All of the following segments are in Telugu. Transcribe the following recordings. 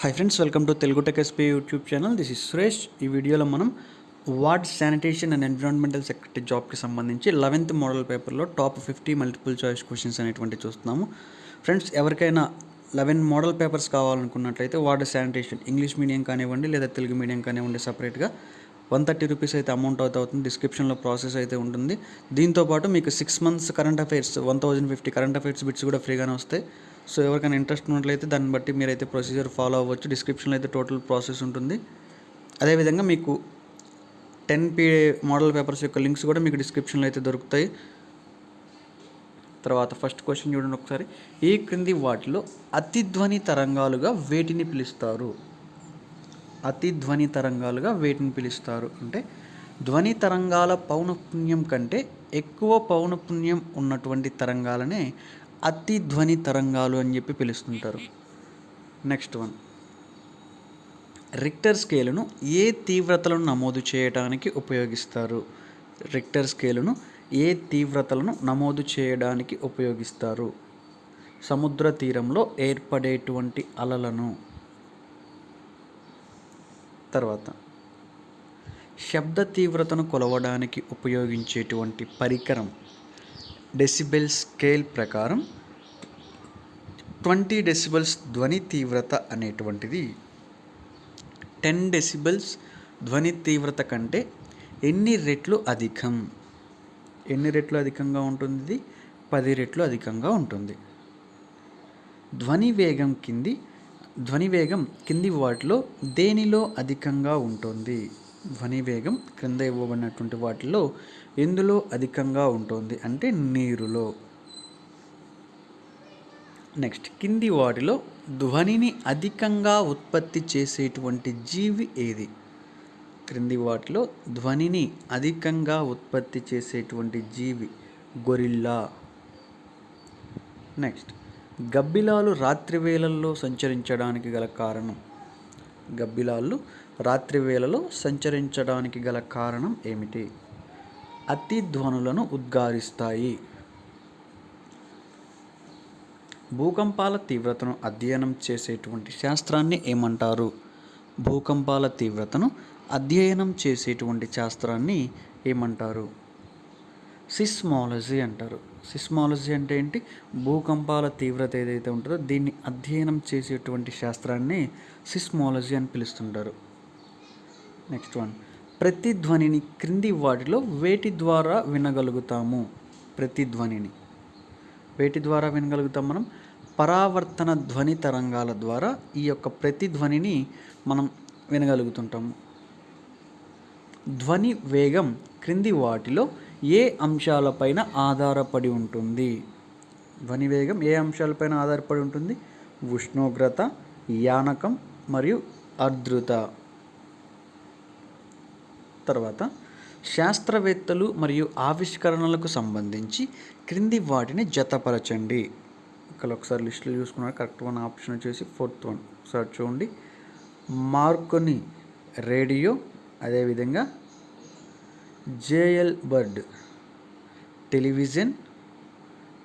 Hi friends, welcome to Telugu tech SP YouTube channel. This is Suresh. ఈ వీడియోలో మనం ward sanitation and environmental secretary జాబ్కి సంబంధించి 11th మోడల్ పేపర్లో టాప్ 50 మల్టిపుల్ చాయిస్ క్వశ్చన్స్ అనేటువంటి చూస్తున్నాము. ఫ్రెండ్స్, ఎవరికైనా 11 మోడల్ పేపర్స్ కావాలనుకున్నట్లయితే వార్డ్ శానిటేషన్ ఇంగ్లీష్ మీడియం కానివ్వండి లేదా తెలుగు మీడియం కానివ్వండి సపరేట్గా 130 రూపీస్ అయితే అమౌంట్ అవుతుంది. డిస్క్రిప్షన్లో ప్రాసెస్ అయితే ఉంటుంది. దీంతోపాటు మీకు 6 months current affairs 1050 current affairs bits కూడా ఫ్రీగానే వస్తాయి. సో ఎవరికైనా ఇంట్రెస్ట్ ఉన్నట్లయితే దాన్ని బట్టి మీరైతే ప్రొసీజర్ ఫాలో అవ్వచ్చు. డిస్క్రిప్షన్లో అయితే టోటల్ ప్రాసెస్ ఉంటుంది. అదేవిధంగా మీకు 10 మోడల్ పేపర్స్ యొక్క లింక్స్ కూడా మీకు డిస్క్రిప్షన్లో అయితే దొరుకుతాయి. తర్వాత ఫస్ట్ క్వశ్చన్ చూడండి ఒకసారి. ఈ క్రింది వాటిలో అతిధ్వని తరంగాలుగా వేటిని పిలుస్తారు? అతిధ్వని తరంగాలుగా వేటిని పిలుస్తారు అంటే ధ్వని తరంగాల పౌనఃపున్యం కంటే ఎక్కువ పౌనఃపున్యం ఉన్నటువంటి తరంగాలనే అతిధ్వని తరంగాలు అని చెప్పి పిలుస్తుంటారు. నెక్స్ట్ వన్, రిక్టర్ స్కేలును ఏ తీవ్రతలను నమోదు చేయడానికి ఉపయోగిస్తారు? రిక్టర్ స్కేలును ఏ తీవ్రతలను నమోదు చేయడానికి ఉపయోగిస్తారు? సముద్ర తీరంలో ఏర్పడేటువంటి అలలను. తర్వాత, శబ్ద తీవ్రతను కొలవడానికి ఉపయోగించేటువంటి పరికరం డెసిబెల్ స్కేల్ ప్రకారం 20 డెసిబెల్స్ ధ్వని తీవ్రత అనేటువంటిది 10 డెసిబెల్స్ ధ్వని తీవ్రత కంటే ఎన్ని రెట్లు అధికం? ఎన్ని రెట్లు అధికంగా ఉంటుంది? 10 రెట్లు అధికంగా ఉంటుంది. ధ్వని వేగం కింది వాటిలో దేనిలో అధికంగా ఉంటుంది? ధ్వని వేగం క్రింద ఇవ్వబడినటువంటి వాటిలో ఎందులో అధికంగా ఉంటుంది అంటే నీరులో. నెక్స్ట్, కింది వాటిలో ధ్వనిని అధికంగా ఉత్పత్తి చేసేటువంటి జీవి ఏది? క్రింది వాటిలో ధ్వనిని అధికంగా ఉత్పత్తి చేసేటువంటి జీవి గొరిల్లా. నెక్స్ట్, గబ్బిలాలు రాత్రి వేళల్లో సంచరించడానికి గల కారణం. గబ్బిలాలు రాత్రి వేళలో సంచరించడానికి గల కారణం ఏమిటి? అతి ధ్వనులను ఉద్గారిస్తాయి. భూకంపాల తీవ్రతను అధ్యయనం చేసేటువంటి శాస్త్రాన్ని ఏమంటారు? భూకంపాల తీవ్రతను అధ్యయనం చేసేటువంటి శాస్త్రాన్ని ఏమంటారు? సిస్మాలజీ అంటారు. సిస్మాలజీ అంటే ఏంటి? భూకంపాల తీవ్రత ఏదైతే ఉంటుందో దీన్ని అధ్యయనం చేసేటువంటి శాస్త్రాన్ని సిస్మాలజీ అని పిలుస్తుంటారు. నెక్స్ట్ వన్, ప్రతిధ్వనిని క్రింది వాటిలో వేటి ద్వారా వినగలుగుతాము? ప్రతిధ్వనిని వేటి ద్వారా వినగలుగుతాం మనం? పరావర్తన ధ్వని తరంగాల ద్వారా ఈ యొక్క ప్రతిధ్వనిని మనం వినగలుగుతుంటాము. ధ్వని వేగం క్రింది వాటిలో ఏ అంశాలపైన ఆధారపడి ఉంటుంది? ధ్వని వేగం ఏ అంశాలపైన ఆధారపడి ఉంటుంది? ఉష్ణోగ్రత, యానకం మరియు ఆర్ద్రత. తర్వాత, శాస్త్రవేత్తలు మరియు ఆవిష్కరణలకు సంబంధించి క్రింది వాటిని జతపరచండి. ఇక్కడ ఒకసారి లిస్టులు చూసుకున్నారు. కరెక్ట్ వన్ ఆప్షన్ వచ్చేసి 4th వన్. ఒకసారి చూడండి. మార్కోని రేడియో, అదేవిధంగా జేఎల్ బర్డ్ టెలివిజన్,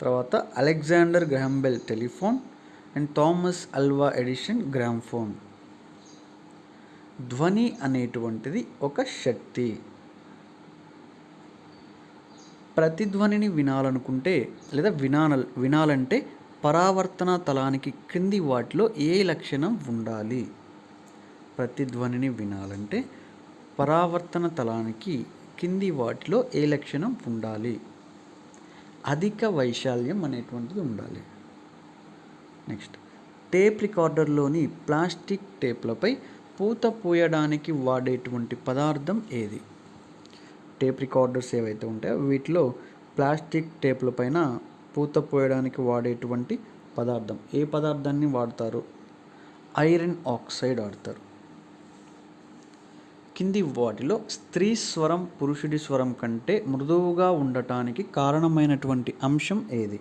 తర్వాత Alexander Graham Bell telephone and Thomas Alva Edison gramophone. ధ్వని అనేటువంటిది ఒక శక్తి. ప్రతిధ్వనిని వినాలనుకుంటే లేదా వినాలంటే పరావర్తన తలానికి క్రింది వాటిలో ఏ లక్షణం ఉండాలి? ప్రతిధ్వనిని వినాలంటే పరావర్తన తలానికి కింది వాటిలో ఏ లక్షణం ఉండాలి? అధిక వైశాల్యం అనేటువంటిది ఉండాలి. నెక్స్ట్, టేప్ రికార్డర్లోని ప్లాస్టిక్ టేప్లపై పూత పూయడానికి వాడేటువంటి పదార్థం ఏది? టేప్ రికార్డర్స్ ఏవైతే ఉంటాయో వీటిలో ప్లాస్టిక్ టేప్ల పైన పూత పోయడానికి వాడేటువంటి పదార్థం ఏ పదార్థాన్ని వాడతారు? ఐరన్ ఆక్సైడ్ వాడతారు. కింది వాటిలో స్త్రీ స్వరం పురుషుడి స్వరం కంటే మృదువుగా ఉండటానికి కారణమైనటువంటి అంశం ఏది?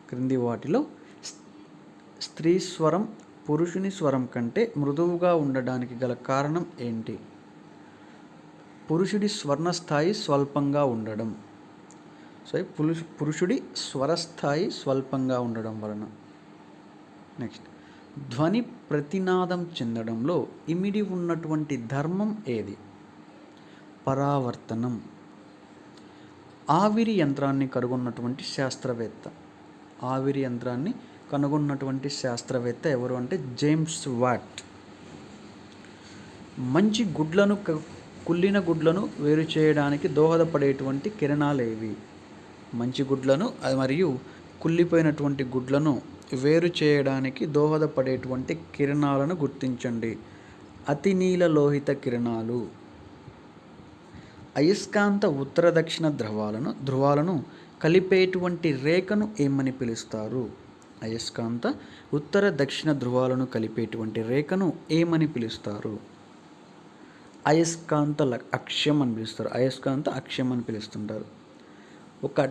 క్రింది వాటిలో స్త్రీ స్వరం పురుషుని స్వరం కంటే మృదువుగా ఉండడానికి గల కారణం ఏంటి? పురుషుడి స్వర్ణస్థాయి స్వల్పంగా ఉండడం. సో పురుషుడి స్వరస్థాయి స్వల్పంగా ఉండడం వలన. నెక్స్ట్, ధ్వని ప్రతినాదం చెందడంలో ఇమిడి ఉన్నటువంటి ధర్మం ఏది? పరావర్తనం. ఆవిరి యంత్రాన్ని కనుగొన్నటువంటి శాస్త్రవేత్త. ఆవిరి యంత్రాన్ని కనుగొన్నటువంటి శాస్త్రవేత్త ఎవరు అంటే జేమ్స్ వాట్. మంచి గుడ్లను కుళ్ళిన గుడ్లను వేరు చేయడానికి దోహదపడేటువంటి కిరణాలేవి? మంచి గుడ్లను మరియు కుళ్ళిపోయినటువంటి గుడ్లను వేరు చేయడానికి దోహదపడేటువంటి కిరణాలను గుర్తించండి. అతినీలలోహిత కిరణాలు. అయస్కాంత ఉత్తర దక్షిణ ధ్రువాలను కలిపేటువంటి రేఖను ఏమని పిలుస్తారు? అయస్కాంత ఉత్తర దక్షిణ ధ్రువాలను కలిపేటువంటి రేఖను ఏమని పిలుస్తారు? అయస్కాంత అక్షం అని పిలుస్తారు. అయస్కాంత అక్షం అని పిలుస్తుంటారు. ఒక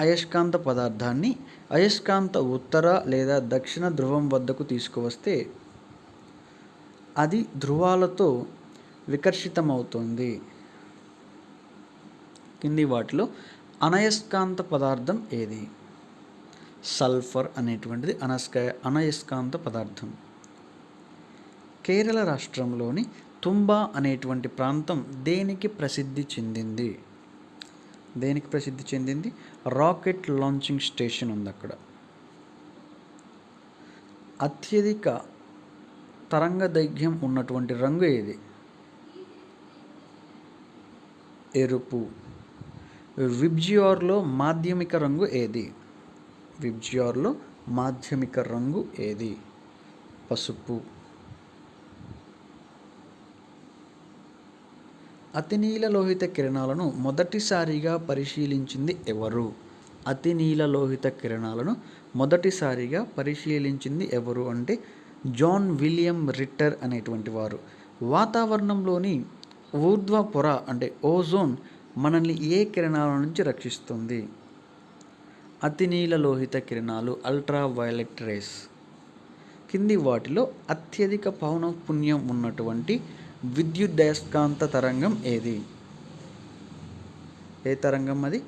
అయస్కాంత పదార్థాన్ని అయస్కాంత ఉత్తర లేదా దక్షిణ ధ్రువం వద్దకు తీసుకువస్తే అది ధ్రువాలతో వికర్షితమవుతుంది. కింది వాటిలో అనయస్కాంత పదార్థం ఏది? సల్ఫర్ అనేటువంటిది అనయస్కాంత పదార్థం. కేరళ రాష్ట్రంలోని తుంబా అనేటువంటి ప్రాంతం దేనికి ప్రసిద్ధి చెందింది? దేనికి ప్రసిద్ధి చెందింది? రాకెట్ లాంచింగ్ స్టేషన్ ఉంది అక్కడ. అత్యధిక తరంగ దైర్ఘ్యం ఉన్నటువంటి రంగు ఏది? ఎరుపు. విబ్జియోర్లో మాధ్యమిక రంగు ఏది? విబ్జియోర్లో మాధ్యమిక రంగు ఏది? పసుపు. అతినీలలోహిత కిరణాలను మొదటిసారిగా పరిశీలించింది ఎవరు? అతినీలలోహిత కిరణాలను మొదటిసారిగా పరిశీలించింది ఎవరు అంటే జాన్ విలియం రిట్టర్ అనేటువంటి వారు. వాతావరణంలోని ఊర్ధ్వ పొర అంటే ఓజోన్ మనల్ని ఏ కిరణాల నుంచి రక్షిస్తుంది? అతినీలలోహిత కిరణాలు, అల్ట్రావైలెట్ రేస్. కింది వాటిలో అత్యధిక పౌనఃపున్యం ఉన్నటువంటి విద్యుదయస్కాంత తరంగం ఏది? ఏ తరంగం అది?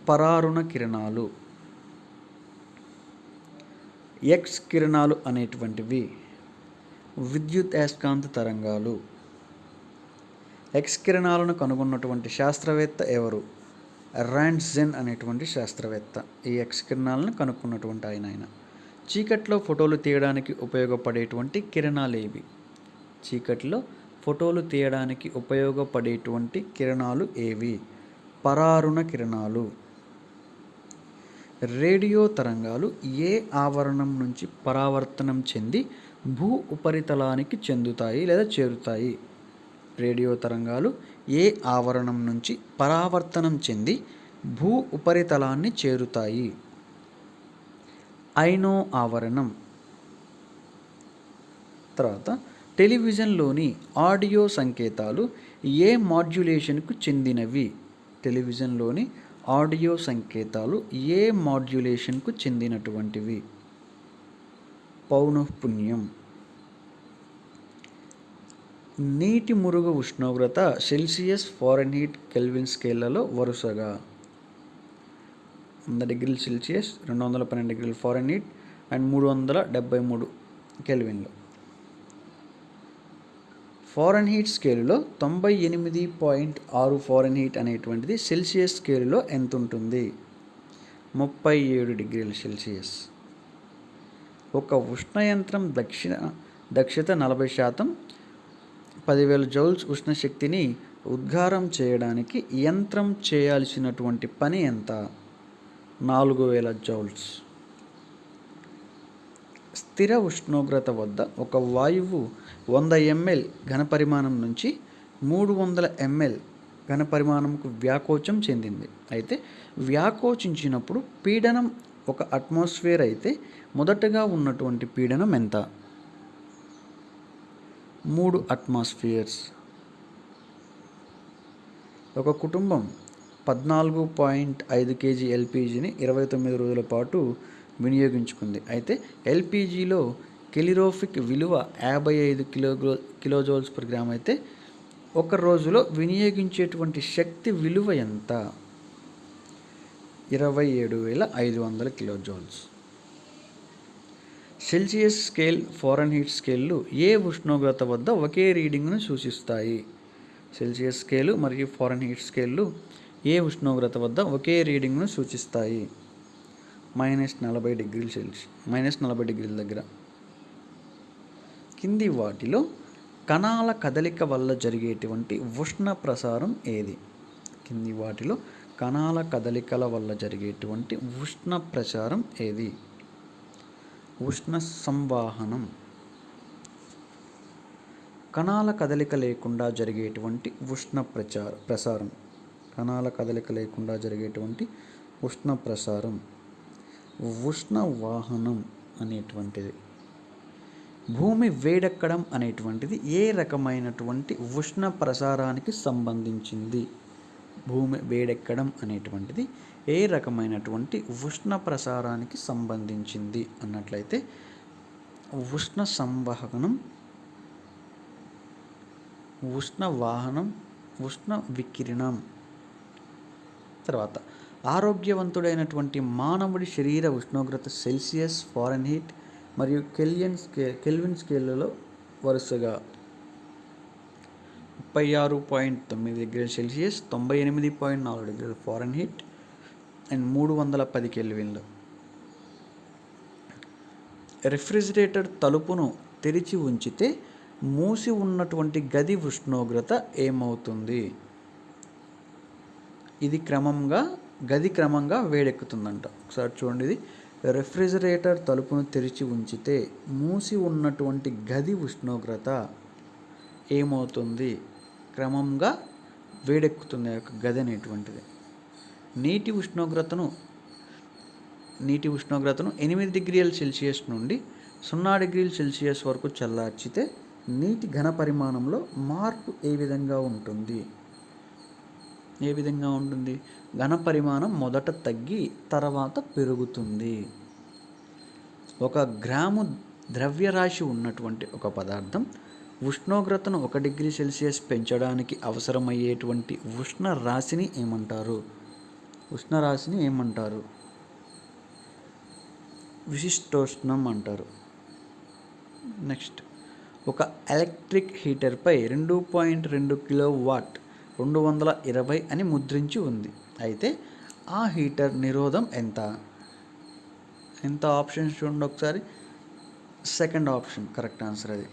పరారుణ కిరణాలు. ఎక్స్ కిరణాలు అనేటువంటివి విద్యుదయస్కాంత తరంగాలు. ఎక్స్ కిరణాలను కనుగొన్నటువంటి శాస్త్రవేత్త ఎవరు? రాంట్జెన్ అనేటువంటి శాస్త్రవేత్త ఈ ఎక్స్ కిరణాలను కనుక్కున్నటువంటి ఆయన. చీకట్లో ఫోటోలు తీయడానికి ఉపయోగపడేటువంటి కిరణాలు ఏవి? చీకట్లో ఫోటోలు తీయడానికి ఉపయోగపడేటువంటి కిరణాలు ఏవి? పరారుణ కిరణాలు. రేడియో తరంగాలు ఏ ఆవరణం నుంచి పరావర్తనం చెంది భూ ఉపరితలానికి చెందుతాయి లేదా చేరుతాయి? రేడియో తరంగాలు ఏ ఆవరణం నుంచి పరావర్తనం చెంది భూ ఉపరితలాన్ని చేరుతాయి? ఐనో ఆవరణం. తర్వాత టెలివిజన్లోని ఆడియో సంకేతాలు ఏ మాడ్యులేషన్కు చెందినవి? టెలివిజన్లోని ఆడియో సంకేతాలు ఏ మాడ్యులేషన్కు చెందినటువంటివి? పౌనఃపున్యం. నీటి మురుగు ఉష్ణోగ్రత సెల్సియస్, ఫారెన్హీట్, కెల్విన్ స్కేళ్లలో వరుసగా 100 డిగ్రీల సెల్సియస్, 212 డిగ్రీల ఫారెన్హీట్ అండ్ 373 కెల్విన్లో. ఫారెన్హీట్ స్కేలులో 98.6 ఫారెన్హీట్ అనేటువంటిది సెల్సియస్ స్కేలులో ఎంత ఉంటుంది? 37 డిగ్రీల సెల్సియస్. ఒక ఉష్ణయంత్రం దక్షత 40%, 10,000 జౌల్స్ ఉష్ణశక్తిని ఉద్గారం చేయడానికి యంత్రం చేయాల్సినటువంటి పని ఎంత? 4,000 జౌల్స్. స్థిర ఉష్ణోగ్రత వద్ద ఒక వాయువు 100 ml ఘనపరిమాణం నుంచి 300 ml ఘనపరిమాణంకు వ్యాకోచం చెందింది. అయితే వ్యాకోచించినప్పుడు పీడనం 1 అట్మాస్ఫియర్ అయితే మొదటగా ఉన్నటువంటి పీడనం ఎంత? 3 అట్మాస్ఫియర్స్. ఒక కుటుంబం 14.5 kg ఎల్పిజిని 29 రోజుల పాటు వినియోగించుకుంది. అయితే ఎల్పిజిలో కెలిరోఫిక్ విలువ 55 కిలోజౌల్స్ పర్ గ్రామ్ అయితే ఒక రోజులో వినియోగించేటువంటి శక్తి విలువ ఎంత? 27,500 కిలోజౌల్స్. సెల్సియస్ స్కేల్, ఫారెన్హీట్ స్కేళ్ళు ఏ ఉష్ణోగ్రత వద్ద ఒకే రీడింగ్ను సూచిస్తాయి? సెల్సియస్ స్కేలు మరియు ఫారెన్హీట్ స్కేళ్ళు ఏ ఉష్ణోగ్రత వద్ద ఒకే రీడింగ్ను సూచిస్తాయి? -40 డిగ్రీల దగ్గర. కింది వాటిలో కణాల కదలిక వల్ల జరిగేటువంటి ఉష్ణ ప్రసారం ఏది? కింది వాటిలో కణాల కదలికల వల్ల జరిగేటువంటి ఉష్ణ ప్రసారం ఏది? ఉష్ణ సంవాహనం. కణాల కదలిక లేకుండా జరిగేటువంటి ఉష్ణ ప్రసారం. కణాల కదలిక లేకుండా జరిగేటువంటి ఉష్ణ ప్రసారం ఉష్ణ వాహనం అనేటువంటిది. భూమి వేడెక్కడం అనేటువంటిది ఏ రకమైనటువంటి ఉష్ణ ప్రసారానికి సంబంధించింది? భూమి వేడెక్కడం అనేటువంటిది ఏ రకమైనటువంటి ఉష్ణ ప్రసారానికి సంబంధించింది అన్నట్లయితే ఉష్ణ సంవహనం, ఉష్ణ వాహనం, ఉష్ణ వికిరణం. తర్వాత ఆరోగ్యవంతుడైనటువంటి మానవుడి శరీర ఉష్ణోగ్రత సెల్సియస్, ఫారెన్హీట్ మరియు కెల్విన్ స్కేళ్లలో వరుసగా 36.9 డిగ్రీల సెల్సియస్, 98.4 డిగ్రీల ఫారెన్హీట్ అండ్ 310 కెల్విన్లు. రెఫ్రిజిరేటర్ తలుపును తెరిచి ఉంచితే మూసి ఉన్నటువంటి గది ఉష్ణోగ్రత ఏమవుతుంది? గది క్రమంగా వేడెక్కుతుందంట. ఒకసారి చూడండి, ఇది రెఫ్రిజిరేటర్ తలుపును తెరిచి ఉంచితే మూసి ఉన్నటువంటి గది ఉష్ణోగ్రత ఏమవుతుంది? క్రమంగా వేడెక్కుతుంది ఆ యొక్క గది అనేటువంటిది. నీటి ఉష్ణోగ్రతను 8 డిగ్రీల సెల్సియస్ నుండి 0 డిగ్రీల సెల్సియస్ వరకు చల్లార్చితే నీటి ఘన పరిమాణంలో మార్పు ఏ విధంగా ఉంటుంది? ఘన పరిమాణం మొదట తగ్గి తర్వాత పెరుగుతుంది. 1 గ్రాము ద్రవ్యరాశి ఉన్నటువంటి ఒక పదార్థం ఉష్ణోగ్రతను 1 డిగ్రీ సెల్సియస్ పెంచడానికి అవసరమయ్యేటువంటి ఉష్ణ రాశిని ఏమంటారు? విశిష్టోష్ణం అంటారు. నెక్స్ట్, ఒక ఎలక్ట్రిక్ హీటర్పై 2.2 కిలోవాట్ 220 అని ముద్రించి ఉంది. అయితే ఆ హీటర్ నిరోధం ఎంత? ఆప్షన్స్ చూడండి ఒకసారి. సెకండ్ ఆప్షన్ కరెక్ట్ ఆన్సర్ అది.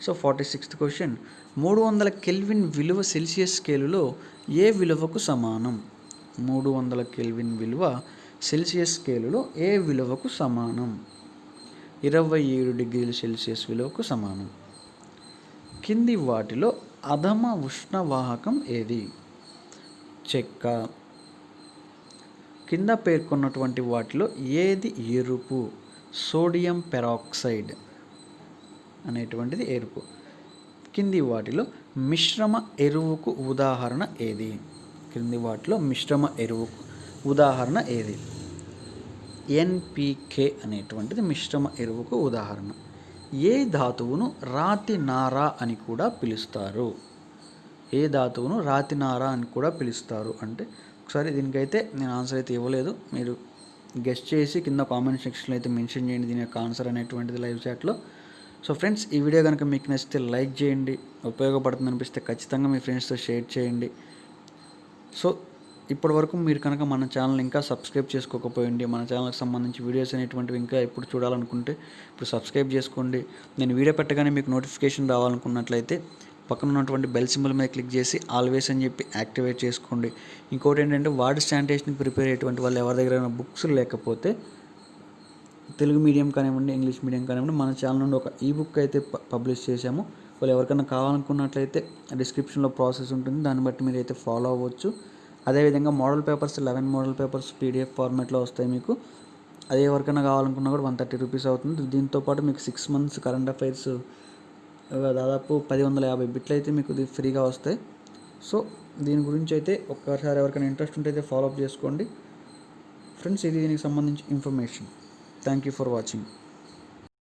సో 46th క్వశ్చన్, 300 కెల్విన్ విలువ సెల్సియస్ స్కేలులో ఏ విలువకు సమానం? 300 కెల్విన్ విలువ సెల్సియస్ స్కేలులో ఏ విలువకు సమానం? 27 డిగ్రీల సెల్సియస్ విలువకు సమానం. కింది వాటిలో అధమ ఉష్ణవాహకం ఏది? చెక్క. కింద పేర్కొన్నటువంటి వాటిలో ఏది ఎరుపు? సోడియం పెరాక్సైడ్ అనేటువంటిది ఎరుపు. కింది వాటిలో మిశ్రమ ఎరువుకు ఉదాహరణ ఏది? NPK అనేటువంటిది మిశ్రమ ఎరువుకు ఉదాహరణ. ఏ ధాతువును రాతి నార అని కూడా పిలుస్తారు? అంటే ఒకసారి దీనికైతే నేను ఆన్సర్ అయితే ఇవ్వలేదు, మీరు గెస్ట్ చేసి కింద కామెంట్ సెక్షన్లో అయితే మెన్షన్ చేయండి దీని యొక్క ఆన్సర్ అనేటువంటిది లైవ్ చాట్లో. సో ఫ్రెండ్స్, ఈ వీడియో కనుక మీకు నచ్చితే లైక్ చేయండి, ఉపయోగపడుతుంది అనిపిస్తే ఖచ్చితంగా మీ ఫ్రెండ్స్తో షేర్ చేయండి. సో ఇప్పటివరకు మీరు కనుక మన ఛానల్ ఇంకా సబ్స్క్రైబ్ చేసుకోకపోయింది, మన ఛానల్కి సంబంధించి వీడియోస్ అనేటువంటివి ఇంకా ఎప్పుడు చూడాలనుకుంటే ఇప్పుడు సబ్స్క్రైబ్ చేసుకోండి. నేను వీడియో పెట్టగానే మీకు నోటిఫికేషన్ రావాలనుకున్నట్లయితే పక్కన ఉన్నటువంటి బెల్ సింబల్ మీద క్లిక్ చేసి ఆల్వేస్ అని చెప్పి యాక్టివేట్ చేసుకోండి. ఇంకోటి ఏంటంటే వార్డ్ శానిటేషన్కి ప్రిపేర్ అయ్యేటువంటి వాళ్ళు ఎవరి దగ్గర బుక్స్ లేకపోతే తెలుగు మీడియం కానివ్వండి, ఇంగ్లీష్ మీడియం కానివ్వండి, మన ఛానల్ నుండి ఒక ఈబుక్ అయితే పబ్లిష్ చేశాము. వాళ్ళు ఎవరికైనా కావాలనుకున్నట్లయితే డిస్క్రిప్షన్లో ప్రాసెస్ ఉంటుంది, దాన్ని బట్టి మీరు అయితే ఫాలో అవ్వచ్చు. అదేవిధంగా 11 మోడల్ పేపర్స్ PDF ఫార్మాట్లో వస్తాయి మీకు. అదే ఎవరికైనా కావాలనుకున్నా కూడా 130 రూపీస్ అవుతుంది. దీంతోపాటు మీకు 6 months కరెంట్ అఫైర్స్ దాదాపు 1050 బిట్లు అయితే మీకు ఫ్రీగా వస్తాయి. సో దీని గురించి అయితే ఒక్కసారి ఎవరికైనా ఇంట్రెస్ట్ ఉంటే అయితే ఫాలో అప్ చేసుకోండి ఫ్రెండ్స్. ఇది దీనికి సంబంధించి information. Thank you for watching.